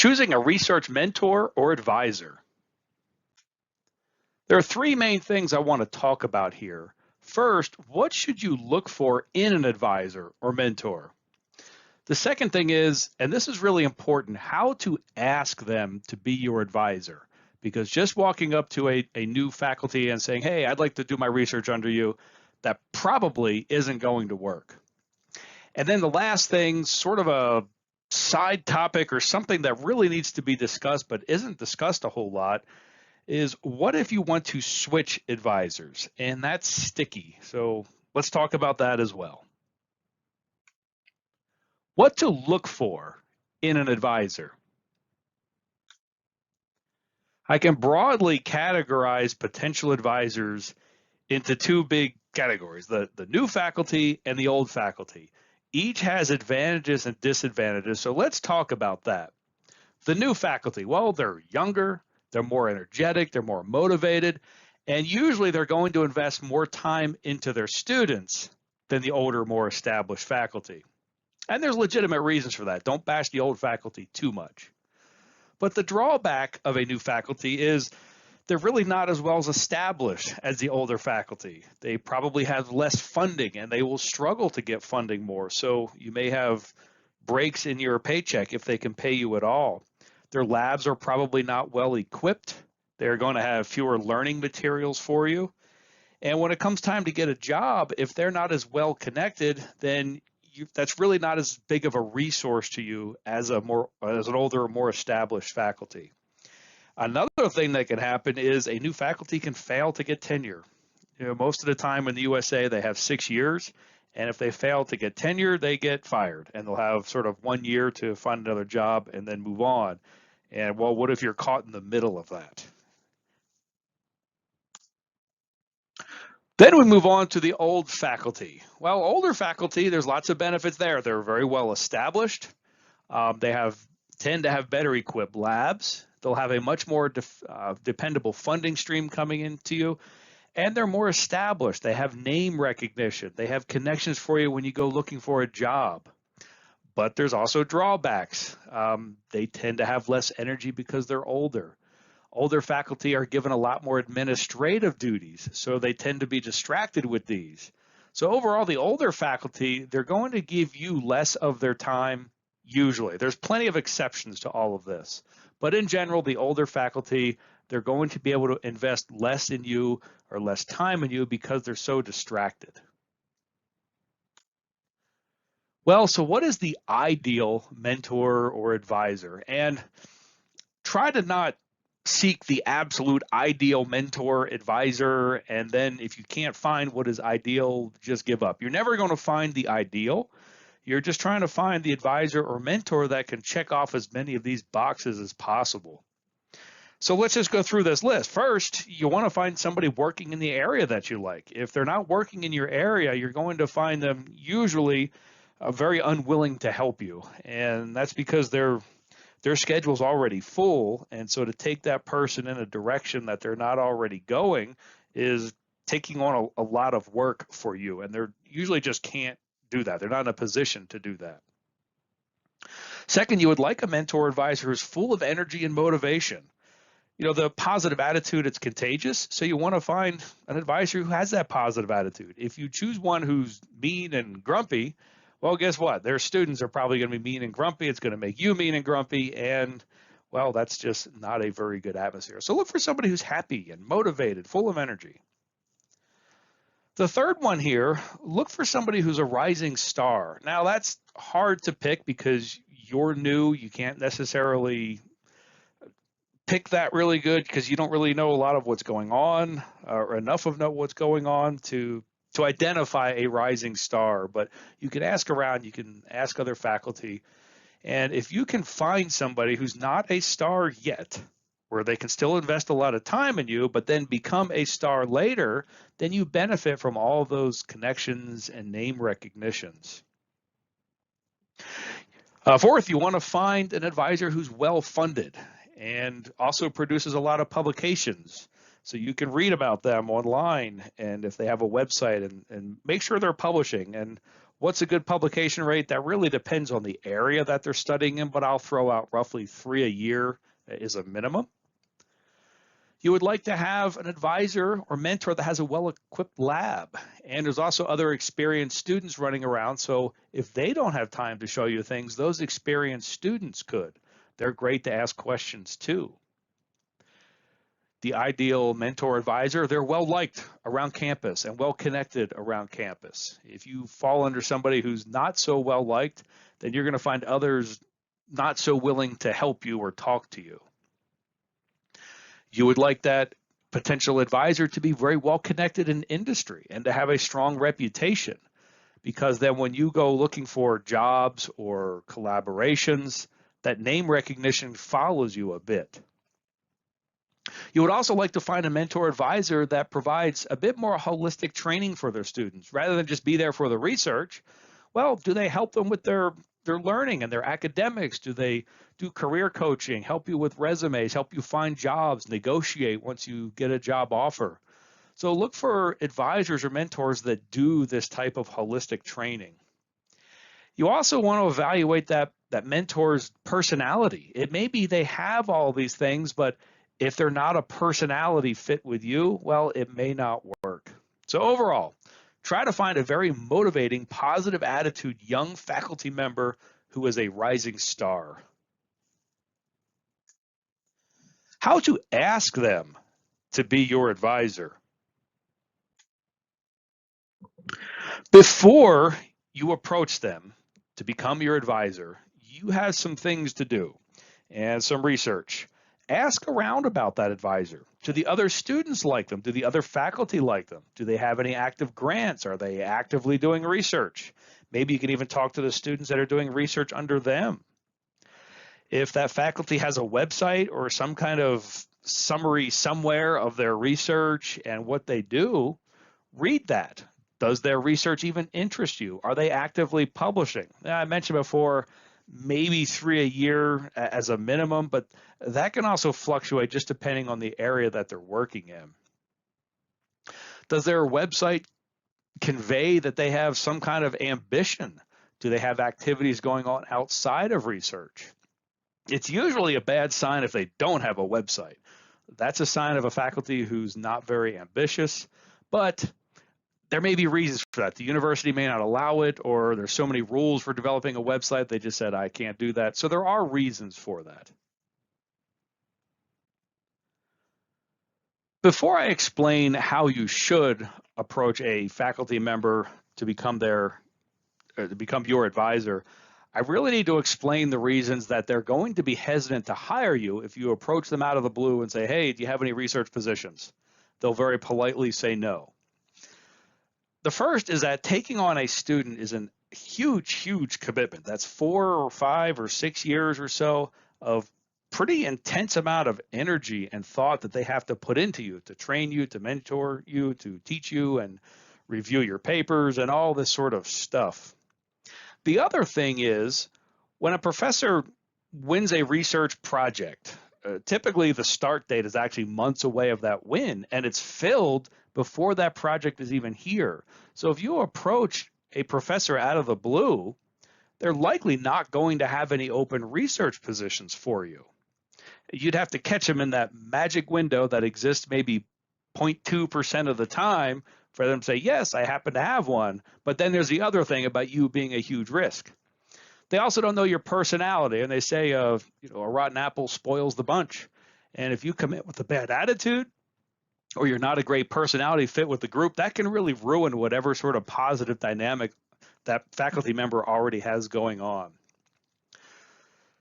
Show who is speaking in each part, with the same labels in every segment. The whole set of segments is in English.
Speaker 1: Choosing a research mentor or advisor. There are three main things I want to talk about here. First, what should you look for in an advisor or mentor? The second thing is, and this is really important, how to ask them to be your advisor. Because just walking up to a new faculty and saying, hey, I'd like to do my research under you, that probably isn't going to work. And then the last thing, sort of a side topic or something that really needs to be discussed but isn't discussed a whole lot, is what if you want to switch advisors? And that's sticky. So let's talk about that as well. What to look for in an advisor. I can broadly categorize potential advisors into two big categories, the new faculty and the old faculty. Each has advantages and disadvantages, so let's talk about that. The new faculty, well, they're younger, they're more energetic, they're more motivated, and usually they're going to invest more time into their students than the older, more established faculty. And there's legitimate reasons for that. Don't bash the old faculty too much. But the drawback of a new faculty is they're really not as well as established as the older faculty. They probably have less funding and they will struggle to get funding more. So you may have breaks in your paycheck if they can pay you at all. Their labs are probably not well equipped. They're going to have fewer learning materials for you. And when it comes time to get a job, if they're not as well connected, then that's really not as big of a resource to you as an older, more established faculty. Another thing that can happen is a new faculty can fail to get tenure. Most of the time in the USA, they have 6 years, and if they fail to get tenure, they get fired, and they'll have sort of 1 year to find another job and then move on. And well, what if you're caught in the middle of that? Then we move on to the old faculty. Well, older faculty, there's lots of benefits there. They're very well established. They tend to have better equipped labs. They'll have a much more dependable funding stream coming into you, and they're more established. They have name recognition. They have connections for you when you go looking for a job. But there's also drawbacks. They tend to have less energy because they're older. Older faculty are given a lot more administrative duties, so they tend to be distracted with these. So overall, the older faculty, they're going to give you less of their time usually. There's plenty of exceptions to all of this. But in general, the older faculty, they're going to be able to invest less in you or less time in you because they're so distracted. Well, so what is the ideal mentor or advisor? And try to not seek the absolute ideal mentor, advisor, and then if you can't find what is ideal, just give up. You're never going to find the ideal. You're just trying to find the advisor or mentor that can check off as many of these boxes as possible. So let's just go through this list. First, you want to find somebody working in the area that you like. If they're not working in your area, you're going to find them usually very unwilling to help you. And that's because their schedule's already full. And so to take that person in a direction that they're not already going is taking on a lot of work for you. And they're usually just can't do that. They're not in a position to do that. Second, you would like a mentor advisor who's full of energy and motivation. The positive attitude, it's contagious. So you want to find an advisor who has that positive attitude. If you choose one who's mean and grumpy, well, guess what? Their students are probably going to be mean and grumpy. It's going to make you mean and grumpy. And, well, that's just not a very good atmosphere. So look for somebody who's happy and motivated, full of energy. The third one here, look for somebody who's a rising star. Now, that's hard to pick because you're new. You can't necessarily pick that really good because you don't really know a lot of what's going on or enough of know what's going on to identify a rising star. But you can ask around, you can ask other faculty. And if you can find somebody who's not a star yet, where they can still invest a lot of time in you, but then become a star later, then you benefit from all those connections and name recognitions. Fourth, you want to find an advisor who's well-funded and also produces a lot of publications. So you can read about them online, and if they have a website, and make sure they're publishing. And What's a good publication rate? That really depends on the area that they're studying in, but I'll throw out roughly 3 a year is a minimum. You would like to have an advisor or mentor that has a well-equipped lab. And there's also other experienced students running around. So if they don't have time to show you things, those experienced students could. They're great to ask questions too. The ideal mentor advisor, they're well liked around campus and well connected around campus. If you fall under somebody who's not so well liked, then you're going to find others not so willing to help you or talk to you. You would like that potential advisor to be very well connected in industry and to have a strong reputation, because then when you go looking for jobs or collaborations, that name recognition follows you a bit. You would also like to find a mentor advisor that provides a bit more holistic training for their students rather than just be there for the research. Well, do they help them with their learning and their academics? Do they do career coaching, help you with resumes, help you find jobs, negotiate once you get a job offer? So look for advisors or mentors that do this type of holistic training. You also want to evaluate that mentor's personality. It may be they have all these things, but if they're not a personality fit with you, well, it may not work. So overall, try to find a very motivating, positive attitude young faculty member who is a rising star. How to ask them to be your advisor. Before you approach them to become your advisor, you have some things to do and some research. Ask around about that advisor. Do the other students like them? Do the other faculty like them? Do they have any active grants? Are they actively doing research? Maybe you can even talk to the students that are doing research under them. If that faculty has a website or some kind of summary somewhere of their research and what they do, read that. Does their research even interest you? Are they actively publishing? I mentioned before, maybe 3 a year as a minimum, but that can also fluctuate just depending on the area that they're working in. Does their website convey that they have some kind of ambition? Do they have activities going on outside of research? It's usually a bad sign if they don't have a website. That's a sign of a faculty who's not very ambitious, but there may be reasons for that. The university may not allow it, or there's so many rules for developing a website, they just said, I can't do that. So there are reasons for that. Before I explain how you should approach a faculty member to become your advisor, I really need to explain the reasons that they're going to be hesitant to hire you if you approach them out of the blue and say, hey, do you have any research positions? They'll very politely say no. The first is that taking on a student is a huge commitment. That's 4 or 5 or 6 years or so of pretty intense amount of energy and thought that they have to put into you to train you, to mentor you, to teach you and review your papers and all this sort of stuff. The other thing is when a professor wins a research project, typically the start date is actually months away of that win, and it's filled before that project is even here. So if you approach a professor out of the blue, they're likely not going to have any open research positions for you. You'd have to catch them in that magic window that exists maybe 0.2% of the time for them to say, yes, I happen to have one. But then there's the other thing about you being a huge risk. They also don't know your personality, and they say, a rotten apple spoils the bunch. And if you come in with a bad attitude, or you're not a great personality fit with the group, that can really ruin whatever sort of positive dynamic that faculty member already has going on.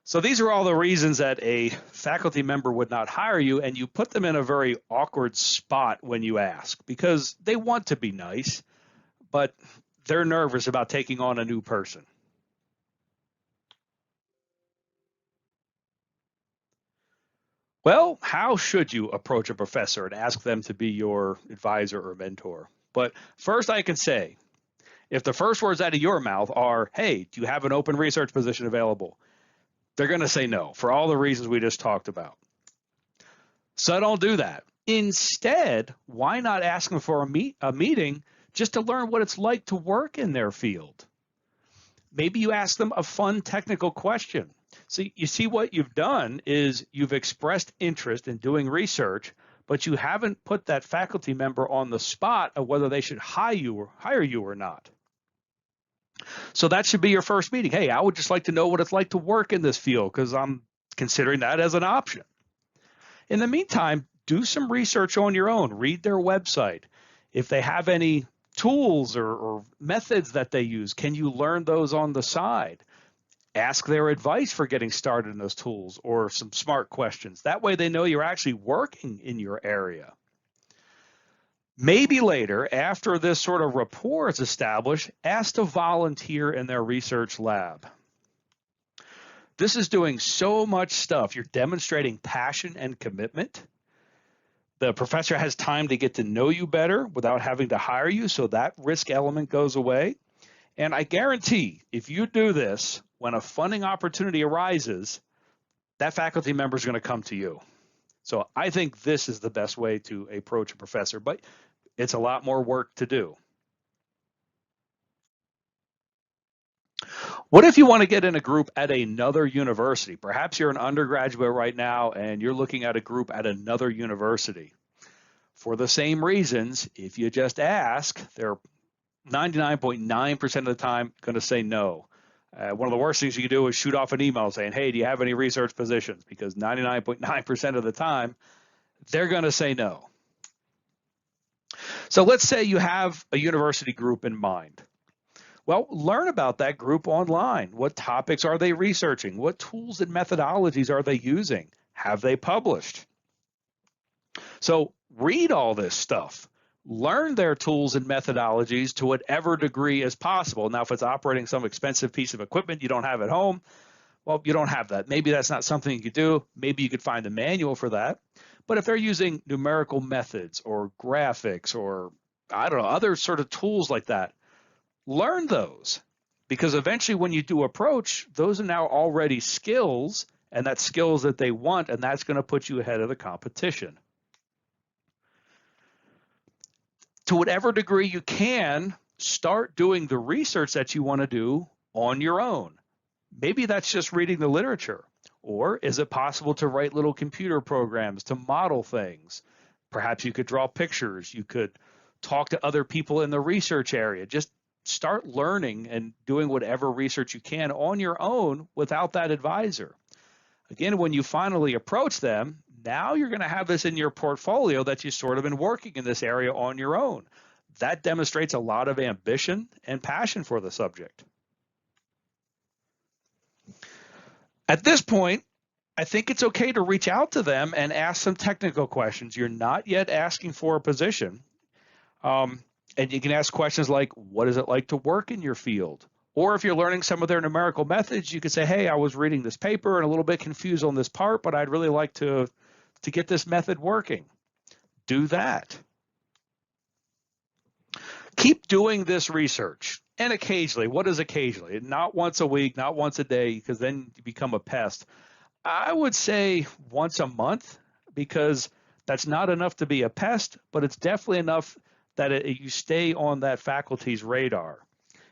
Speaker 1: So these are all the reasons that a faculty member would not hire you, and you put them in a very awkward spot when you ask, because they want to be nice, but they're nervous about taking on a new person. Well, how should you approach a professor and ask them to be your advisor or mentor? But first I can say, if the first words out of your mouth are, hey, do you have an open research position available? They're going to say no for all the reasons we just talked about. So don't do that. Instead, why not ask them for a meeting just to learn what it's like to work in their field? Maybe you ask them a fun technical question. So you see what you've done is you've expressed interest in doing research, but you haven't put that faculty member on the spot of whether they should hire you or not. So that should be your first meeting. Hey, I would just like to know what it's like to work in this field because I'm considering that as an option. In the meantime, do some research on your own. Read their website. If they have any tools or methods that they use, can you learn those on the side? Ask their advice for getting started in those tools or some smart questions. That way they know you're actually working in your area. Maybe later, after this sort of rapport is established, ask to volunteer in their research lab. This is doing so much stuff. You're demonstrating passion and commitment. The professor has time to get to know you better without having to hire you, so that risk element goes away. And I guarantee if you do this, when a funding opportunity arises, that faculty member is going to come to you. So I think this is the best way to approach a professor, but it's a lot more work to do. What if you want to get in a group at another university? Perhaps you're an undergraduate right now and you're looking at a group at another university. For the same reasons, if you just ask, they're 99.9% of the time going to say no. One of the worst things you can do is shoot off an email saying, hey, do you have any research positions? Because 99.9% of the time, they're going to say no. So let's say you have a university group in mind. Well, learn about that group online. What topics are they researching? What tools and methodologies are they using? Have they published? So read all this stuff. Learn their tools and methodologies to whatever degree as possible. Now, if it's operating some expensive piece of equipment you don't have at home, well, you don't have that. Maybe that's not something you could do. Maybe you could find a manual for that. But if they're using numerical methods or graphics or, I don't know, other sort of tools like that, learn those. Because eventually when you do approach, those are now already skills, and that's skills that they want, and that's going to put you ahead of the competition. To whatever degree you can, start doing the research that you want to do on your own. Maybe that's just reading the literature. Or is it possible to write little computer programs to model things? Perhaps you could draw pictures. You could talk to other people in the research area. Just start learning and doing whatever research you can on your own without that advisor. Again, when you finally approach them, now you're going to have this in your portfolio that you've sort of been working in this area on your own. That demonstrates a lot of ambition and passion for the subject. At this point, I think it's okay to reach out to them and ask some technical questions. You're not yet asking for a position. And you can ask questions like, what is it like to work in your field? Or if you're learning some of their numerical methods, you could say, hey, I was reading this paper and a little bit confused on this part, but I'd really like to get this method working. Do that. Keep doing this research. And occasionally, what is occasionally? Not once a week, not once a day, because then you become a pest. I would say once a month, because that's not enough to be a pest, but it's definitely enough that you stay on that faculty's radar.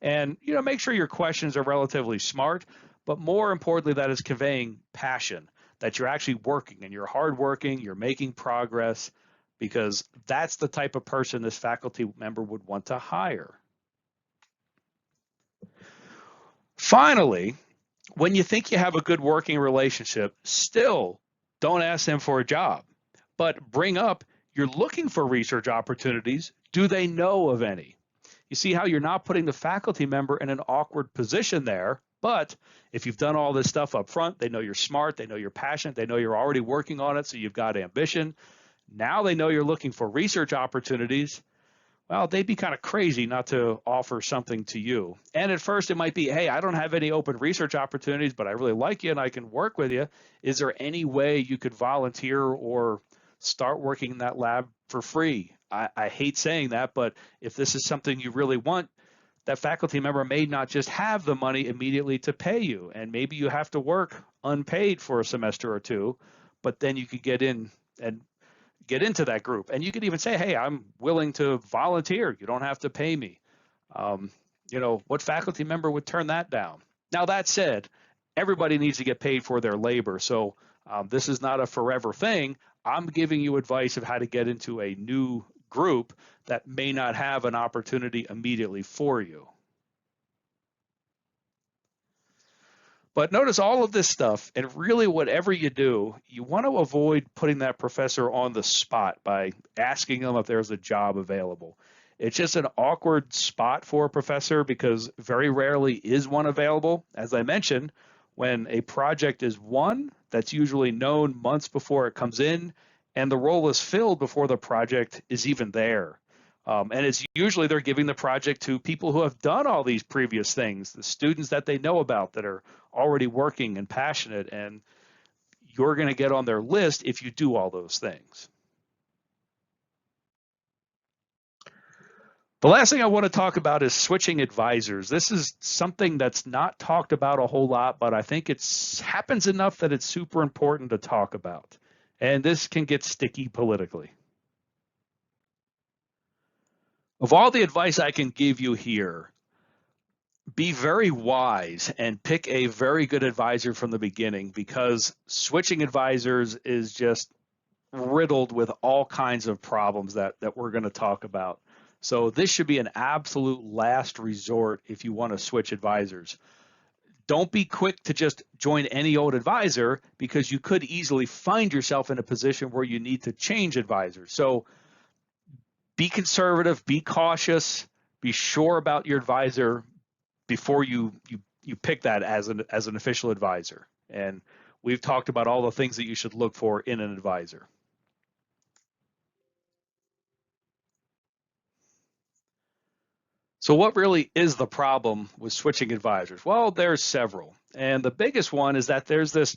Speaker 1: And make sure your questions are relatively smart, but more importantly, that is conveying passion, that you're actually working and you're hardworking, you're making progress, because that's the type of person this faculty member would want to hire. Finally, when you think you have a good working relationship, still don't ask them for a job, but bring up you're looking for research opportunities. Do they know of any? You see how you're not putting the faculty member in an awkward position there, but if you've done all this stuff up front, they know you're smart, they know you're passionate, they know you're already working on it, so you've got ambition. Now they know you're looking for research opportunities. Well, they'd be kind of crazy not to offer something to you. And at first it might be, hey, I don't have any open research opportunities, but I really like you and I can work with you. Is there any way you could volunteer or start working in that lab for free? I hate saying that, but if this is something you really want, that faculty member may not just have the money immediately to pay you. And maybe you have to work unpaid for a semester or two, but then you could get in and get into that group. And you could even say, hey, I'm willing to volunteer. You don't have to pay me. What faculty member would turn that down? Now, that said, everybody needs to get paid for their labor. So this is not a forever thing. I'm giving you advice of how to get into a new group that may not have an opportunity immediately for you. But notice all of this stuff, and really whatever you do, you want to avoid putting that professor on the spot by asking them if there's a job available. It's just an awkward spot for a professor because very rarely is one available. As I mentioned, when a project is won, that's usually known months before it comes in, and the role is filled before the project is even there. And it's usually they're giving the project to people who have done all these previous things, the students that they know about that are already working and passionate, and you're going to get on their list if you do all those things. The last thing I want to talk about is switching advisors. This is something that's not talked about a whole lot, but I think it happens enough that it's super important to talk about. And this can get sticky politically. Of all the advice I can give you here, be very wise and pick a very good advisor from the beginning, because switching advisors is just riddled with all kinds of problems that we're going to talk about. So this should be an absolute last resort if you want to switch advisors. Don't be quick to just join any old advisor, because you could easily find yourself in a position where you need to change advisors. So be conservative, be cautious, be sure about your advisor before you pick that as an official advisor. And we've talked about all the things that you should look for in an advisor. So what really is the problem with switching advisors? Well, there's several. And the biggest one is that there's this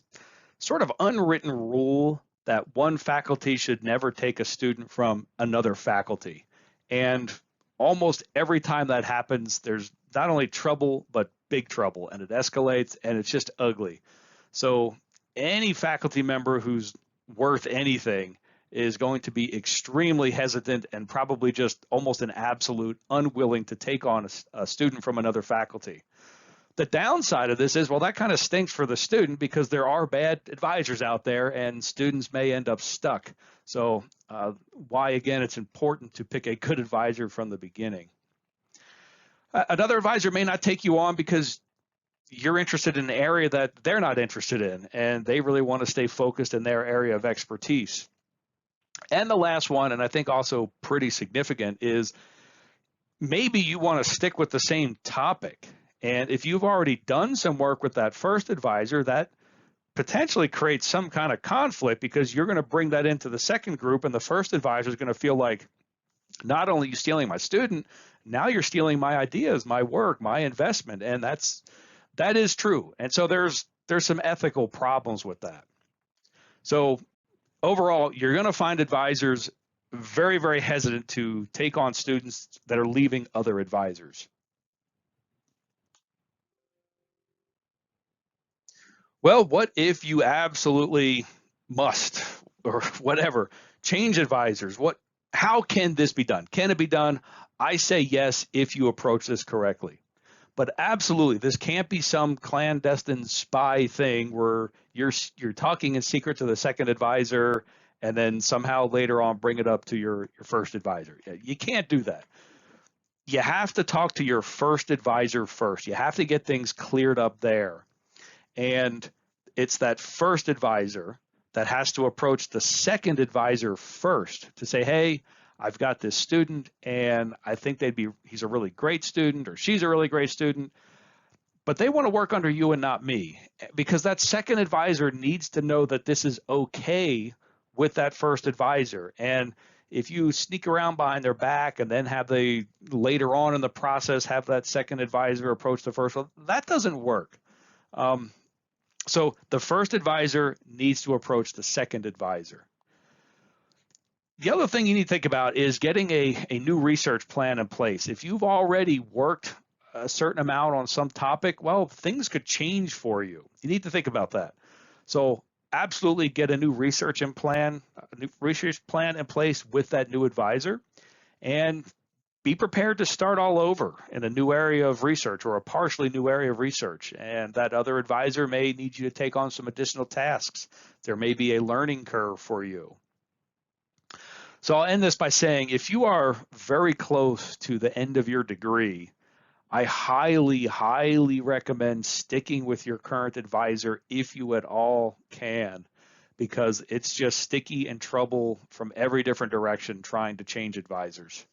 Speaker 1: sort of unwritten rule that one faculty should never take a student from another faculty. And almost every time that happens, there's not only trouble, but big trouble, and it escalates, and it's just ugly. So any faculty member who's worth anything is going to be extremely hesitant and probably just almost an absolute unwilling to take on a student from another faculty. The downside of this is, well, that kind of stinks for the student, because there are bad advisors out there and students may end up stuck. So why, again, it's important to pick a good advisor from the beginning. Another advisor may not take you on because you're interested in an area that they're not interested in, and they really want to stay focused in their area of expertise. And the last one, and I think also pretty significant, is maybe you want to stick with the same topic. And if you've already done some work with that first advisor, that potentially creates some kind of conflict, because you're going to bring that into the second group, and the first advisor is going to feel like, not only are you stealing my student, now you're stealing my ideas, my work, my investment. And that is true. And so there's some ethical problems with that. So overall, you're going to find advisors very, very hesitant to take on students that are leaving other advisors. Well, what if you absolutely must, or whatever, change advisors? How can this be done? Can it be done? I say yes if you approach this correctly. But absolutely, this can't be some clandestine spy thing where you're talking in secret to the second advisor and then somehow later on bring it up to your first advisor. You can't do that. You have to talk to your first advisor first. You have to get things cleared up there. And it's that first advisor that has to approach the second advisor first to say, hey, I've got this student and I think he's a really great student, or she's a really great student, but they want to work under you and not me, because that second advisor needs to know that this is okay with that first advisor. And if you sneak around behind their back and then later on in the process have that second advisor approach the first one, that doesn't work. So the first advisor needs to approach the second advisor. The other thing you need to think about is getting a new research plan in place. If you've already worked a certain amount on some topic, well, things could change for you. You need to think about that. So absolutely get a new research plan in place with that new advisor, and be prepared to start all over in a new area of research or a partially new area of research. And that other advisor may need you to take on some additional tasks. There may be a learning curve for you. So I'll end this by saying, if you are very close to the end of your degree, I highly, highly recommend sticking with your current advisor if you at all can, because it's just sticky and trouble from every different direction trying to change advisors.